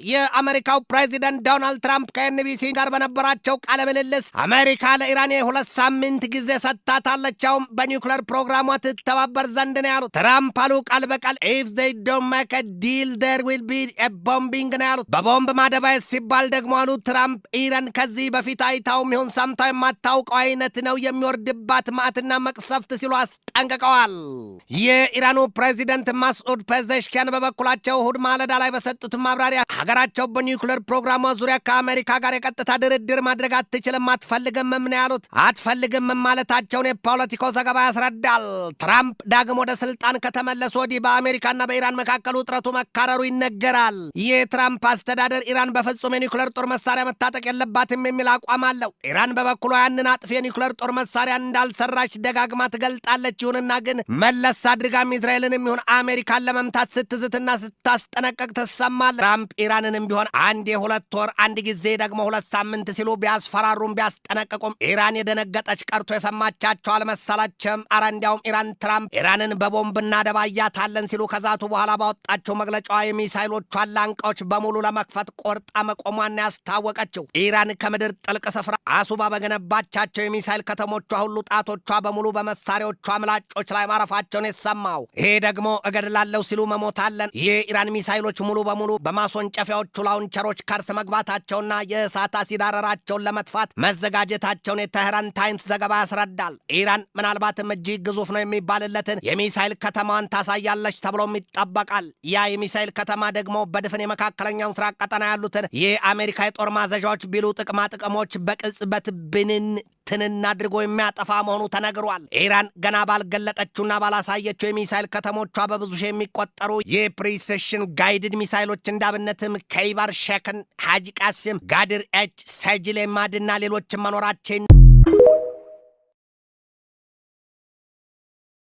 የአሜሪካው ፕሬዚደንት ዶናልድ ትራምፕ ከኤንቢሲ ጋር በነበራቸው ቃለ ምልልስ አሜሪካ ለኢራን የ2 ሳምንት ጊዜ ሰጥታታለችም በኒውክሌር ፕሮግራሟ ትተባበር ዘንድ ነው ያሉት። ትራምፕ አሉ ቃል በቃል if they don't make a deal there will be a bombing ነው ያሉት። በቦምብ ማደባየት ሲባል ደግሞ አሉ ትራምፕ ኢራን ከዚህ በፊት አይታውም ይሁን ሰምታው የማታውቀው አይነት ነው የሚወርድባት ማዕትና መቅሰፍት ሲሉ አስጠንቅቀዋል። የኢራኑ ፕሬዚደንት ማስዑድ ፔዜሽኪያን በበኩላቸው እሁድ ማለዳ ላይ በሰጡት ማብራሪያ ሀገራቸው በኒውክሌር ፕሮግራሟ ዙሪያ ከአሜሪካ ጋር የቀጥታ ድርድር ማድረግ አትችልም አትፈልግም ነው ያሉት። አትፈልግም ማለታቸውን የፖለቲኮ ዘገባ ያስረዳል። ትራምፕ ዳግም ወደ ስልጣን ከተመለሱ ወዲህ በአሜሪካና በኢራን መካከል ውጥረቱ መካረሩ ይነገራል። የትራምፕ አስተዳደር ኢራን በፍጹም የኒውክሌር ጦር መሳሪያ መታጠቅ የለባትም የሚል አቋም አለው። ኢራን በበኩሏ ያንን አጥፊ የኒውክሌር ጦር መሳሪያ እንዳልሰራች ደጋግማ ትገልጣለች። ይሁንና ግን መለስ አድርጋም እስራኤልንም ይሁን አሜሪካን ለመምታት ስትዝትና ስታስጠነቀቅ ትሰማለች። ትራምፕ ኢራንንም ቢሆን አንድ የ2 ወር አንድ ጊዜ ደግሞ 2 ሳምንት ሲሉ ቢያስፈራሩም ቢያስጠነቅቁም ኢራን የደነገጠች ቀርቶ የሰማቻቸው አልመሰላቸም። አረ እንዲያውም ኢራን ትራምፕ ኢራንን በቦምብ እናደባያታለን ሲሉ ከዛቱ በኋላ ባወጣቸው መግለጫዋ የሚሳይሎቿን ላንቃዎች በሙሉ ለመክፈት ቆርጣ መቆሟን ያስታወቀችው ኢራን ከምድር ጥልቅ ስፍራ አሱባ በገነባቻቸው የሚሳይል ከተሞቿ ሁሉ ጣቶቿ በሙሉ በመሳሪያዎቿ ምላጮች ላይ ማረፋቸውን የተሰማው። ይሄ ደግሞ እገድላለሁ ሲሉ መሞታለን። የኢራን ሚሳይሎች ሙሉ በሙሉ በማስወንጨፊያዎቹ ላውንቸሮች ከርስ መግባታቸውና የእሳት አሲድ አረራቸውን ለመጥፋት መዘጋጀታቸውን የቴህራን ታይምስ ዘገባ ያስረዳል። ኢራን ምናልባትም እጅግ ግዙፍ ነው የሚባልለትን የሚሳይል ከተማዋን ታሳያለች ተብሎም ይጠበቃል። ያ የሚሳይል ከተማ ደግሞ በድፍን የመካከለኛው ምስራቅ ቀጠና ያሉትን የአሜሪካ የጦር ማዘዣዎች ቢሉ ጥቅማ ጥቅሞች በቅጽበት ትንን አድርጎ የሚያጠፋ መሆኑ ተነግሯል። ኢራን ገና ባልገለጠችውና ባላሳየችው የሚሳይል ከተሞቿ በብዙ ሺህ የሚቆጠሩ የፕሪሲሽን ጋይድድ ሚሳይሎች እንዳብነትም ከይባር ሼክን፣ ሐጂ ቃሲም፣ ጋድር ኤች፣ ሰጅሌማድና ሌሎችም መኖራችን